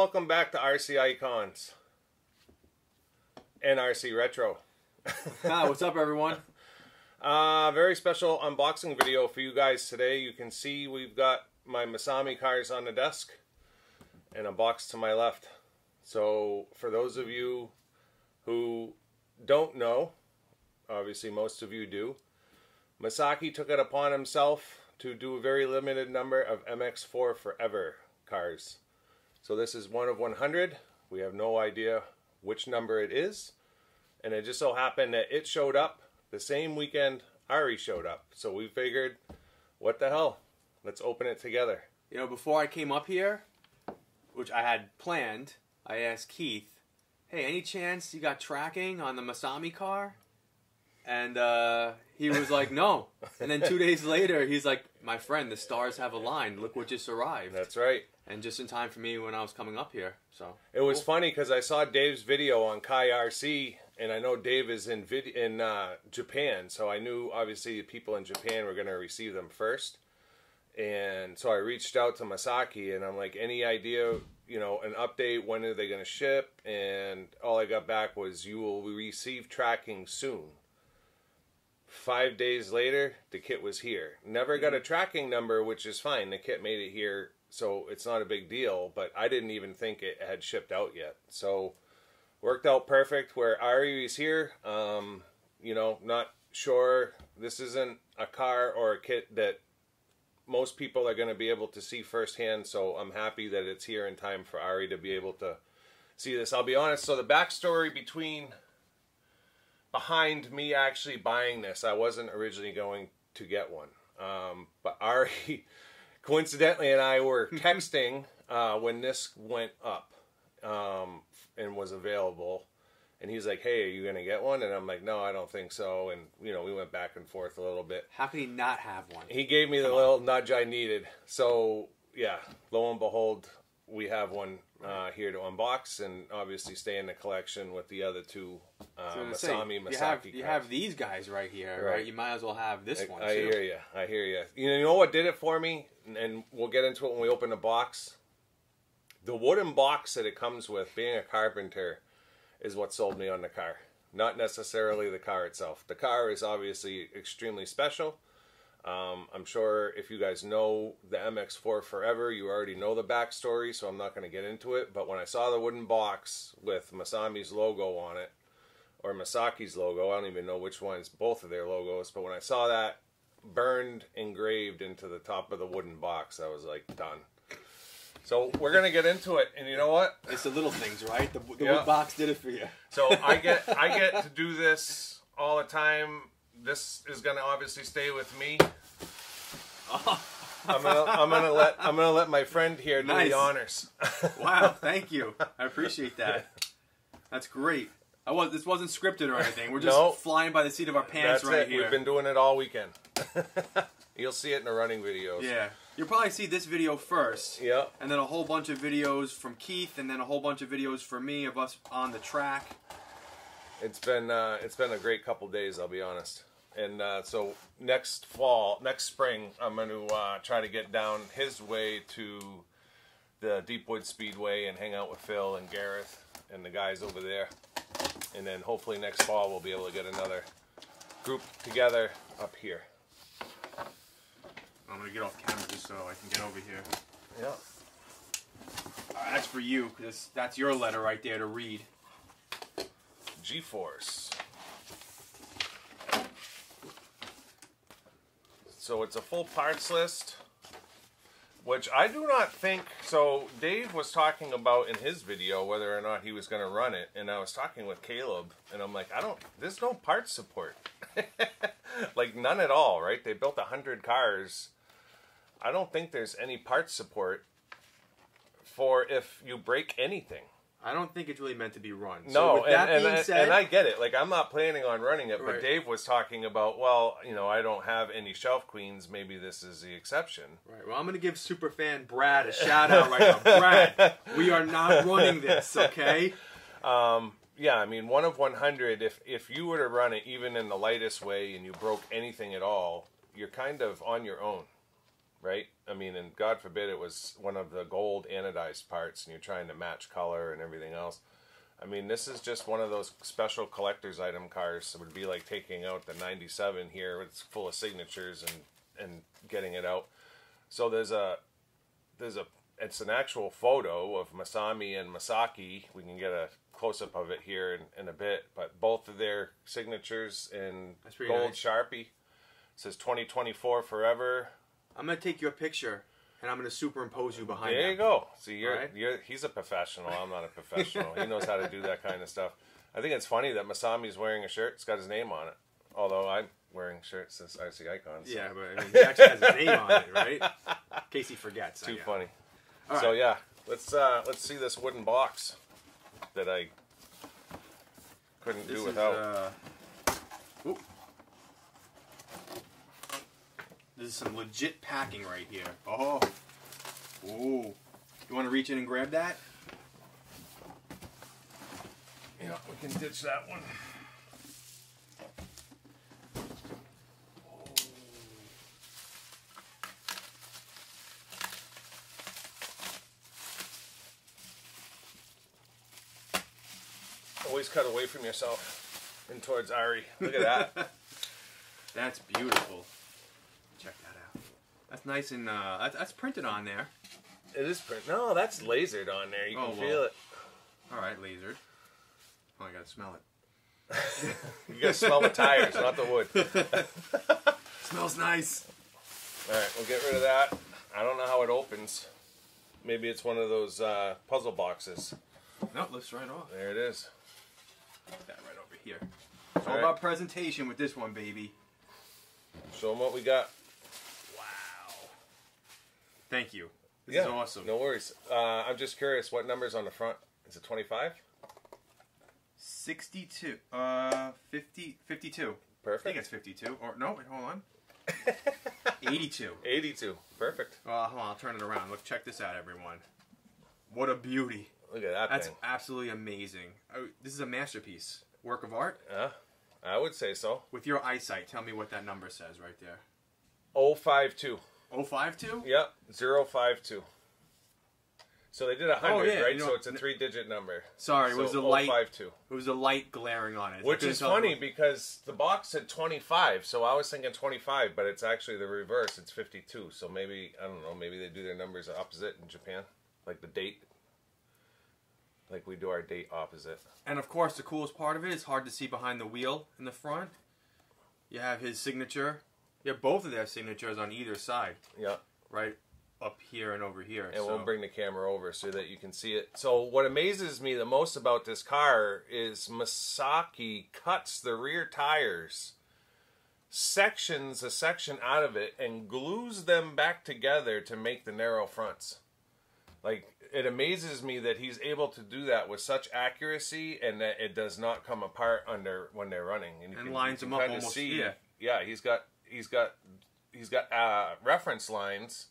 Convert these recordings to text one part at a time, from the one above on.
welcome back to RC Icons and RC Retro. Hi, what's up, everyone? Very special unboxing video for you guys today. You can see we've got my Masaki cars on the desk and a box to my left. So for those of you who don't know, obviously most of you do, Masaki took it upon himself to do a very limited number of MX4 Forever cars. So this is one of 100. We have no idea which number it is. And it just so happened that it showed up the same weekend Ari showed up. So we figured, what the hell? Let's open it together. You know, before I came up here, which I had planned, I asked Keith, hey, any chance you got tracking on the Masaki car? And he was like, no. And then 2 days later, he's like, my friend, the stars have aligned. Look what just arrived. That's right. And just in time for me when I was coming up here. So it was funny because I saw Dave's video on Kai RC, and I know Dave is in Japan, so I knew obviously people in Japan were going to receive them first. And so I reached out to Masaki, and I'm like, any idea, you know, an update, when are they going to ship? And all I got back was, you will receive tracking soon. 5 days later, the kit was here. Never got a tracking number, which is fine. The kit made it here, so it's not a big deal, but I didn't even think it had shipped out yet. So worked out perfect where Ari is here. You know, not sure. This isn't a car or a kit that most people are going to be able to see firsthand, so I'm happy that it's here in time for Ari to be able to see this. I'll be honest, so the backstory behind me actually buying this, I wasn't originally going to get one. But Ari, coincidentally, and I were texting when this went up and was available. And he's like, hey, are you going to get one? And I'm like, no, I don't think so. And, you know, we went back and forth a little bit. how can he not have one? He gave me the little nudge I needed. So, yeah, lo and behold, we have one here to unbox and obviously stay in the collection with the other two Masaki cars. You have these guys right here, right? You might as well have this one, too. I hear you. I hear you. You know what did it for me? And we'll get into it when we open the box. The wooden box that it comes with, being a carpenter, is what sold me on the car. Not necessarily the car itself. The car is obviously extremely special. I'm sure if you guys know the MX4 Forever, you already know the backstory, so I'm not going to get into it. But when I saw the wooden box with Masaki's logo on it, or Masaki's logo, I don't even know which one's both of their logos, but when I saw that burned, engraved into the top of the wooden box, I was like, done. So we're going to get into it, and you know what? It's the little things, right? The wood box did it for you. So I get to do this all the time. This is going to obviously stay with me. I'm gonna let my friend here do the honors. Wow, thank you. I appreciate that. That's great. This wasn't scripted or anything. We're just flying by the seat of our pants right here. We've been doing it all weekend. You'll see it in the running videos. Yeah. You'll probably see this video first. Yeah. And then a whole bunch of videos from Keith, and then a whole bunch of videos from me of us on the track. It's been a great couple days, I'll be honest. And so next spring, I'm going to try to get down his way to the Deepwood Speedway and hang out with Phil and Gareth and the guys over there. And then hopefully next fall we'll be able to get another group together up here. I'm going to get off camera just so I can get over here. Yeah. That's for you, because that's your letter right there to read. G-Force. So it's a full parts list, which I do not think, so Dave was talking about in his video whether or not he was going to run it, and I was talking with Caleb, and I'm like, there's no parts support. Like none at all, right? They built 100 cars. I don't think there's any parts support for if you break anything. I don't think it's really meant to be run. No, so with that being said, and I get it. Like, I'm not planning on running it, but Dave was talking about, well, you know, I don't have any shelf queens. Maybe this is the exception. Right. Well, I'm going to give superfan Brad a shout out right now. Brad, we are not running this, okay? Yeah, I mean, one of 100, if you were to run it even in the lightest way and you broke anything at all, you're kind of on your own. right? I mean, and God forbid it was one of the gold anodized parts and you're trying to match color and everything else. I mean, this is just one of those special collector's item cars. It would be like taking out the 97 here. It's full of signatures and getting it out. So it's an actual photo of Masami and Masaki. We can get a close-up of it here in a bit, but both of their signatures in gold nice. Sharpie. It says 2024 Forever. I'm going to take your picture, and I'm going to superimpose you behind There them. you go. See, Right? he's a professional. I'm not a professional. He knows how to do that kind of stuff. I think it's funny that Masami's wearing a shirt. It's got his name on it. Although I'm wearing shirts that says IC Icons. Yeah, but I mean, he actually has his name on it, right? In case he forgets. Too funny. All right. So yeah, let's see this wooden box that I couldn't do without. Oop. This is some legit packing right here. Oh. Ooh. You want to reach in and grab that? Yeah, we can ditch that one. Always cut away from yourself and towards Ari. Look at that. That's beautiful. Check that out. That's nice and that's printed on there. It is print. No, that's lasered on there. You can feel it. All right, lasered. Oh, I gotta smell it. You gotta smell the tires, not the wood. Smells nice. All right, we'll get rid of that. I don't know how it opens. Maybe it's one of those puzzle boxes. No, lifts right off. There it is. Put that right over here. It's all about presentation with this one, baby. Show them what we got. Wow. Thank you. This is awesome. No worries. I'm just curious, what number's on the front? Is it 25? 62. 52. Perfect. I think it's 52. Or no, wait, hold on. 82. 82. Perfect. Hold on, I'll turn it around. Look, check this out, everyone. What a beauty. Look at that That's thing. absolutely amazing. This is a masterpiece. Work of art? Yeah, I would say so. With your eyesight, tell me what that number says right there. 052. 052? Yep, 052. So they did 100, right? You know, so it's a 3-digit number. Sorry, it was the light. 052. It was the light glaring on it. Which is funny because the box said 25, so I was thinking 25, but it's actually the reverse. It's 52. So maybe, I don't know, maybe they do their numbers opposite in Japan, like the date. Like we do our date opposite. And of course, the coolest part of it is hard to see behind the wheel in the front. You have his signature. You have both of their signatures on either side. Yeah. Right up here and over here. And we'll bring the camera over so that you can see it. So what amazes me the most about this car is Masaki cuts the rear tires, sections a section out of it, and glues them back together to make the narrow fronts. Like, it amazes me that he's able to do that with such accuracy and that it does not come apart when they're running. And lines them up almost. Yeah, he's got reference lines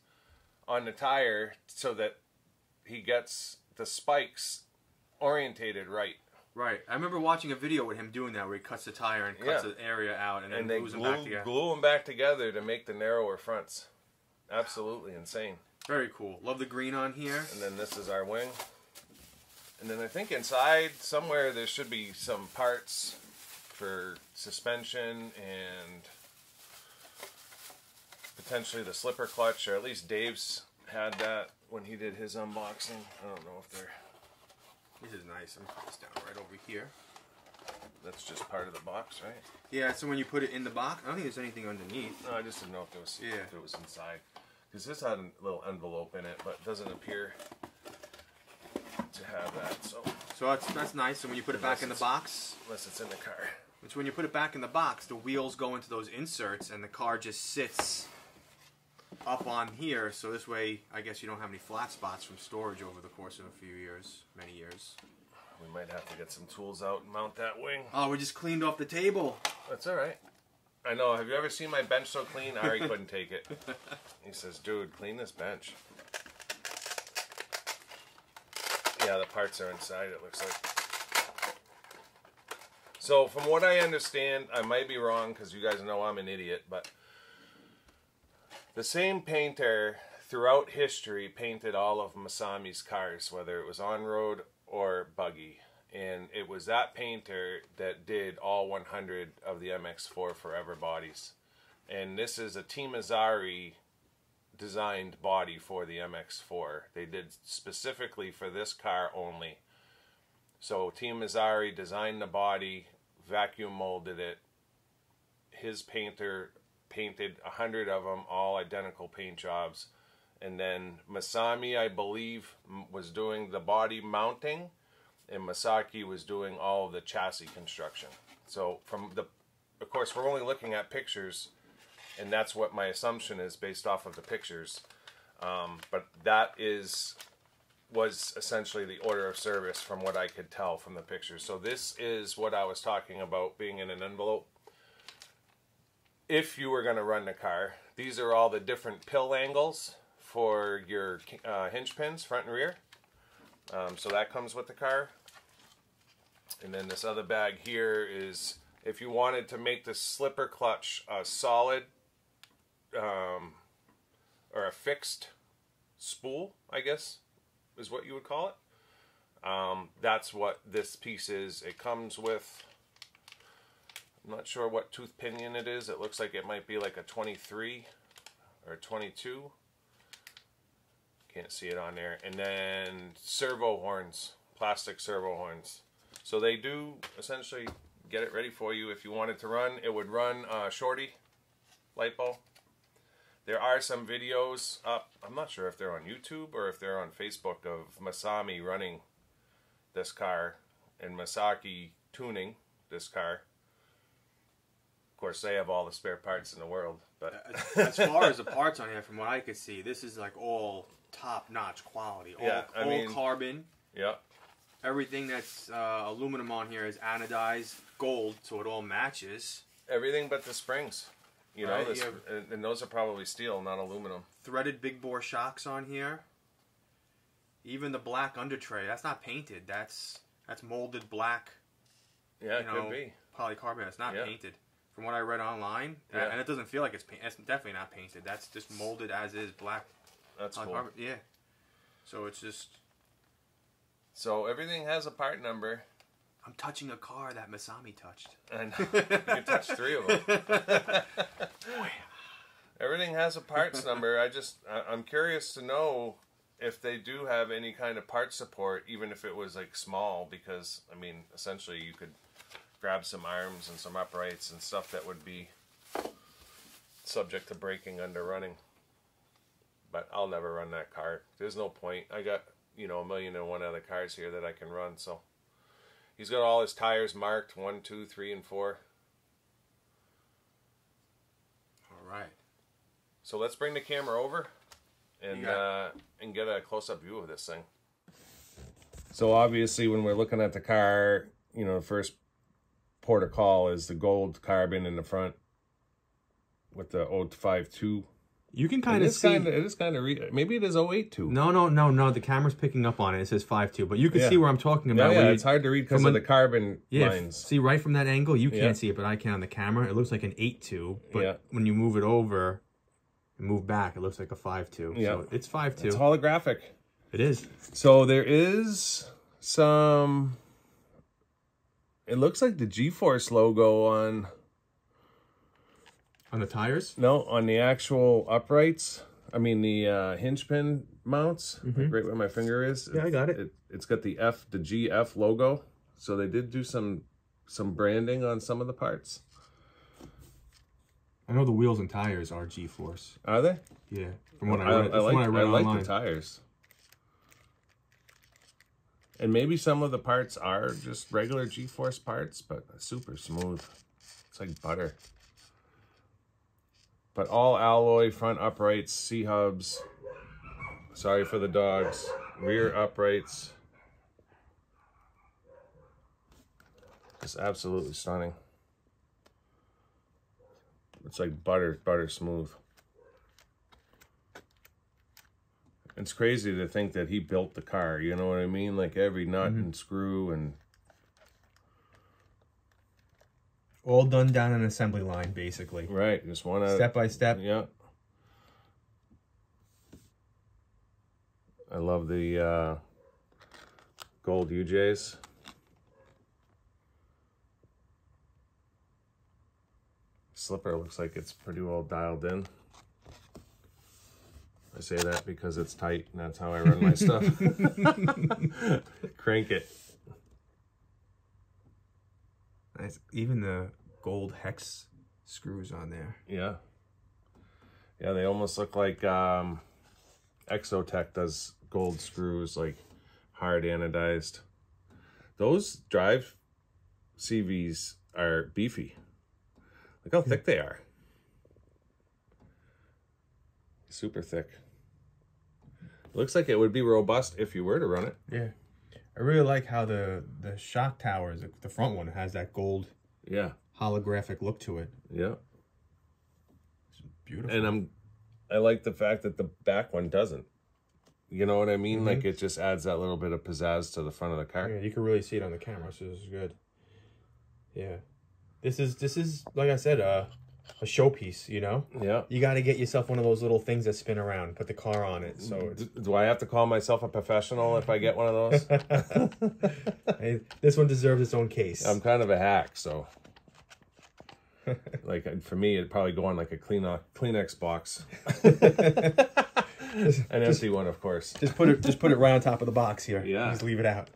on the tire so that he gets the spikes orientated right. Right. I remember watching a video with him doing that where he cuts the tire and cuts the area out and then glues them back together. Glue them back together to make the narrower fronts. Absolutely insane. Very cool. Love the green on here. And then this is our wing. And then I think inside somewhere there should be some parts for suspension and potentially the slipper clutch, or at least Dave's had that when he did his unboxing. I don't know if they're... This is nice. I'm going to put this down right over here. That's just part of the box, right? Yeah, so when you put it in the box, I don't think there's anything underneath. No, I just didn't know if it was inside. Because this had a little envelope in it, but it doesn't appear to have that. So that's nice. So when you put it back in the box, unless it's in the car. Which when you put it back in the box, the wheels go into those inserts, and the car just sits up on here. So this way, I guess you don't have any flat spots from storage over the course of a few years, many years. We might have to get some tools out and mount that wing. Oh, we just cleaned off the table. That's all right. I know. Have you ever seen my bench so clean? Ari couldn't take it. He says, dude, clean this bench. Yeah, the parts are inside, it looks like. So, from what I understand, I might be wrong, because you guys know I'm an idiot, but The same painter throughout history painted all of Masami's cars, whether it was on-road or buggy. And it was that painter that did all 100 of the MX4 Forever bodies. And this is a Team Azari designed body for the MX4. They did specifically for this car only. So Team Azari designed the body, vacuum molded it. His painter painted 100 of them, all identical paint jobs. And then Masami, I believe, was doing the body mounting, and Masaki was doing all of the chassis construction. So of course, we're only looking at pictures, and that's what my assumption is based off of the pictures. But that was essentially the order of service from what I could tell from the pictures. So this is what I was talking about being in an envelope. If you were going to run the car, these are all the different pill angles for your hinge pins, front and rear. So that comes with the car. And then this other bag here is if you wanted to make the slipper clutch a solid or a fixed spool, I guess is what you would call it. That's what this piece is. It comes with, I'm not sure what tooth pinion it is. It looks like it might be like a 23 or 22. Can't see it on there. And then servo horns, plastic servo horns. So they do essentially get it ready for you. If you wanted to run, it would run shorty lipo. There are some videos up, I'm not sure if they're on YouTube or if they're on Facebook, of Masami running this car and Masaki tuning this car. Of course, they have all the spare parts in the world. But as far as the parts on here, from what I could see, this is like all top-notch quality. All carbon. Yeah. Everything that's aluminum on here is anodized gold, so it all matches. Everything but the springs. You know, right, and those are probably steel, not aluminum. Threaded big bore shocks on here. Even the black under tray, that's not painted. That's molded black. Yeah, it could be polycarbonate. It's not painted. From what I read online, and it doesn't feel like it's painted. It's definitely not painted. That's just molded as is, black. That's cool. Yeah. So it's just. So everything has a part number. I'm touching a car that Masami touched. And you can touch 3 of them. Everything has a parts number. I'm curious to know if they do have any kind of part support, even if it was like small, because I mean, essentially you could grab some arms and some uprights and stuff that would be subject to breaking under running. But I'll never run that car. There's no point. I got, 1,000,001 other cars here that I can run, so. He's got all his tires marked, 1, 2, 3, and 4. All right. So let's bring the camera over and get a close-up view of this thing. So obviously when we're looking at the car, the first port of call is the gold carbon in the front with the 052. You can kind of see. It is kind of maybe it is 082. No. The camera's picking up on it. It says 5.2, but you can see where I'm talking about. Yeah, it's hard to read because of the carbon lines. See, right from that angle, you can't see it, but I can on the camera. It looks like an 8.2, but when you move it over and move back, it looks like a 5.2. Yeah, so it's 5.2. It's holographic. It is. So there is some. It looks like the G-Force logo on. On the tires? No, on the actual uprights. I mean the hinge pin mounts, like right where my finger is. Yeah, I got it. It's got the GF logo. So they did do some branding on some of the parts. I know the wheels and tires are G-Force. Are they? Yeah. From what I read, I like the tires. And maybe some of the parts are just regular G-Force parts, but super smooth. It's like butter. But all alloy, front uprights, C-hubs. Sorry for the dogs. Rear uprights. Just absolutely stunning. It's like butter smooth. It's crazy to think that he built the car, you know what I mean? Like every nut and screw and... All done down an assembly line, basically. Right, just one step by step. Yeah. I love the gold UJs. Slipper looks like it's pretty well dialed in. I say that because it's tight and that's how I run my stuff. Crank it. Nice. Even the gold hex screws on there. Yeah. Yeah, they almost look like Exotech does gold screws, like hard anodized. Those drive CVs are beefy. Look how thick they are. Super thick. Looks like it would be robust if you were to run it. Yeah. I really like how the shock towers, the front one, has that gold holographic look to it. Yeah. It's beautiful. And I like the fact that the back one doesn't. You know what I mean? Like it just adds that little bit of pizzazz to the front of the car. Yeah, you can really see it on the camera, so this is good. Yeah. This is like I said, a showpiece, you know? Yeah. You got to get yourself one of those little things that spin around, put the car on it. So do I have to call myself a professional if I get one of those? Hey, this one deserves its own case. I'm kind of a hack, so like for me, it'd probably go on like a Kleenex box. An empty one, of course. Just put it right on top of the box here. Yeah. Just leave it out.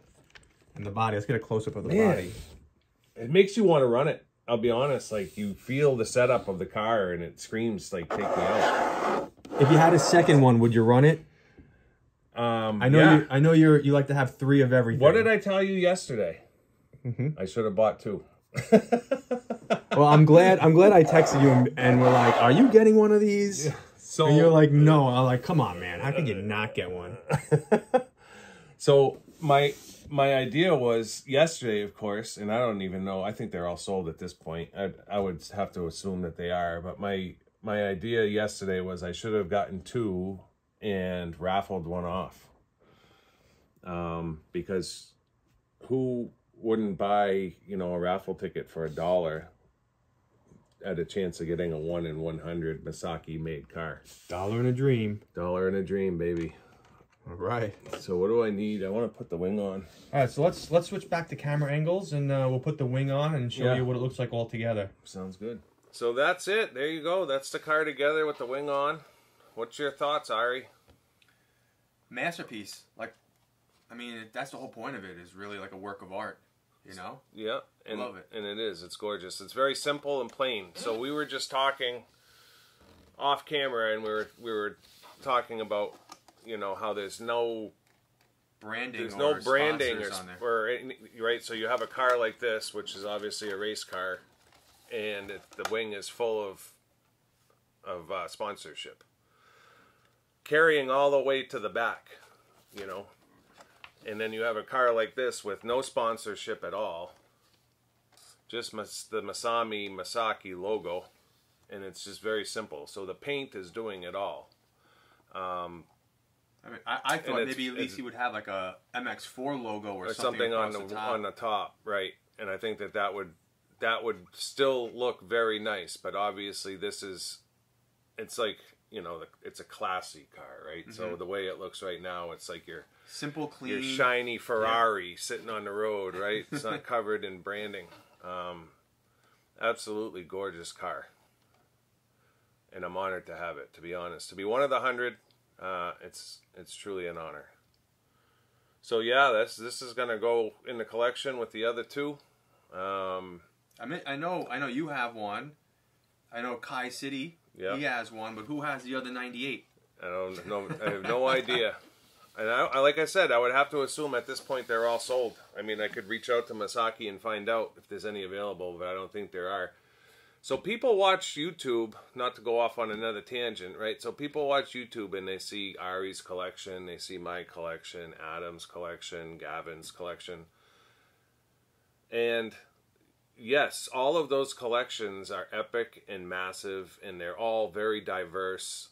And the body. Let's get a close up of the Man. body. It makes you want to run it. I'll be honest. Like you feel the setup of the car, and it screams like "Take me out." If you had a second one, would you run it? I know you like to have 3 of everything. What did I tell you yesterday? I should have bought 2. Well, I'm glad I texted you and we're like, "Are you getting one of these?" Yeah. So and you're like, "No." I'm like, "Come on, man. How could you not get one?" So my idea was yesterday, of course, and I don't even know. I think they're all sold at this point. I would have to assume that they are. But my idea yesterday was I should have gotten 2 and raffled one off. Because who wouldn't buy, a raffle ticket for $1 at a chance of getting a 1 in 100 Masaki made car? $1 in a dream. $1 in a dream, baby. All right. So what do I need? I want to put the wing on. All right, so let's switch back to camera angles, and we'll put the wing on and show you what it looks like all together. Sounds good. So that's it. There you go. That's the car together with the wing on. What's your thoughts, Ari? Masterpiece. That's the whole point of it, is really like a work of art, you know? Yeah. I love it. And it is. It's gorgeous. It's very simple and plain. So we were just talking off camera, and we were talking about, how there's no branding. There's no branding or right. So you have a car like this, which is obviously a race car, and the wing is full of sponsorship, carrying all the way to the back, and then you have a car like this with no sponsorship at all, just the Masaki logo, and it's just very simple. So the paint is doing it all. I thought maybe at least he would have like a MX4 logo or something on the top, right? And I think that would still look very nice. But obviously, it's like it's a classy car, right? So the way it looks right now, it's like your simple, clean, your shiny Ferrari sitting on the road, right? It's not covered in branding. Absolutely gorgeous car, and I'm honored to have it. To be honest, to be one of the 100. It's truly an honor. So yeah, this is gonna go in the collection with the other 2. I know you have one. I know Kai City, he has one, but who has the other 98? I don't know. I have no idea. And like I said, I would have to assume at this point they're all sold. I mean, I could reach out to Masaki and find out if there's any available, but I don't think there are. So people watch YouTube, not to go off on another tangent, right? So people watch YouTube and they see Ari's collection, they see my collection, Adam's collection, Gavin's collection. And yes, all of those collections are epic and massive, and they're all very diverse.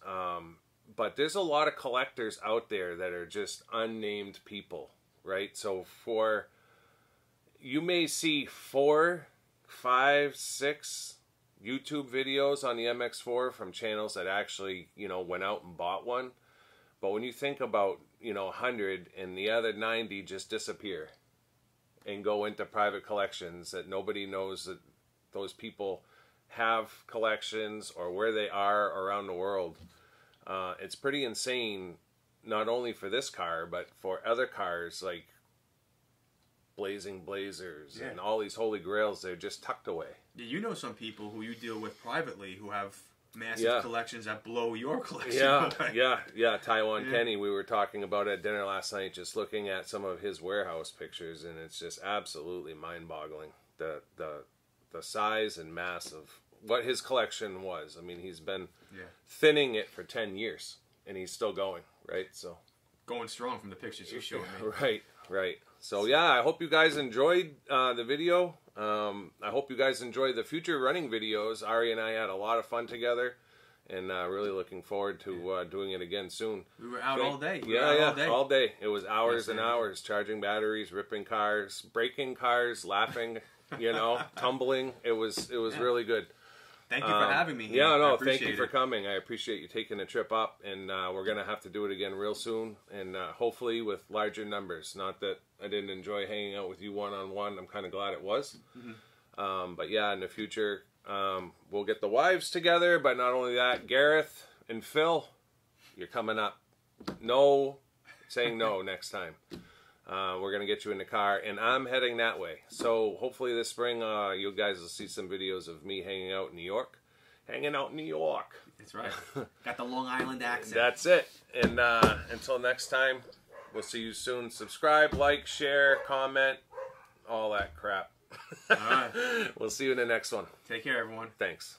But there's a lot of collectors out there that are just unnamed people, right? So you may see 4, 5, 6... YouTube videos on the MX4 from channels that actually, went out and bought one. But when you think about 100, and the other 90 just disappear and go into private collections that nobody knows that those people have collections or where they are around the world. It's pretty insane, not only for this car, but for other cars like Blazing Blazers and all these holy grails. They're just tucked away. Yeah, you know some people who you deal with privately who have massive collections that blow your collection away. Yeah. Taiwan Kenny, we were talking about at dinner last night, just looking at some of his warehouse pictures, and it's just absolutely mind-boggling. The size and mass of what his collection was. I mean, he's been thinning it for 10 years, and he's still going, right? So going strong from the pictures you showed me. Right. So yeah, I hope you guys enjoyed the video. I hope you guys enjoy the future running videos. Ari and I had a lot of fun together, and really looking forward to doing it again soon. We were out all day. All day. It was hours and hours, charging batteries, ripping cars, breaking cars, laughing, tumbling. It was really good. Thank you for having me. Yeah, no, thank you for coming. I appreciate you taking a trip up, and we're going to have to do it again real soon, and hopefully with larger numbers. Not that I didn't enjoy hanging out with you one-on-one. I'm kind of glad it was. But yeah, in the future, we'll get the wives together, but not only that, Gareth and Phil, you're coming up. Saying no next time. We're going to get you in the car, and I'm heading that way. So hopefully this spring, you guys will see some videos of me hanging out in New York. That's right. Got the Long Island accent. That's it. And until next time, we'll see you soon. Subscribe, like, share, comment, all that crap. All right. We'll see you in the next one. Take care, everyone. Thanks.